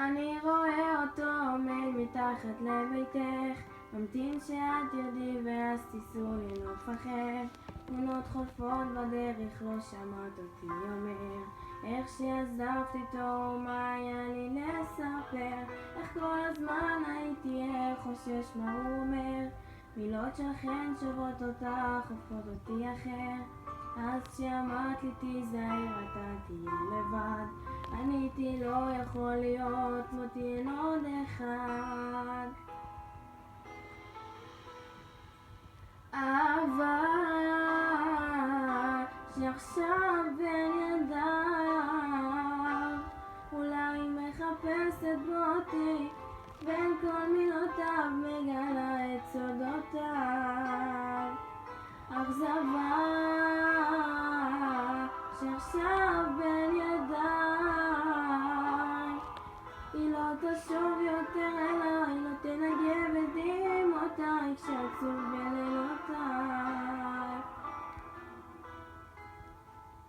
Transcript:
אני רואה אותו עומד מתחת לביתך, ממתין שאת תרדי ואז תיסעו לנוף אחר. תמונות חולפות בדרך, לא שמעת אותי אומר איך שעזבת איתו, מה היה לי לספר, איך כל הזמן הייתי חושש מה הוא אומר. מילות של חן שוברות אותך, הופכות אותי אחר. אז כשאמרת לי תיזהר אתה תהיה לבד, עניתי לא יכול להיות, מותי אין עוד אחד. אהבה שעכשיו בין ידיו, אולי מחפשת אותי בין כל מילותיו, מגלה את סודותיו. אכזבה שעכשיו בין ידיי, היא לא תשוב יותר אליי, לא תנגב את דמעותיי כשעצוב בלילות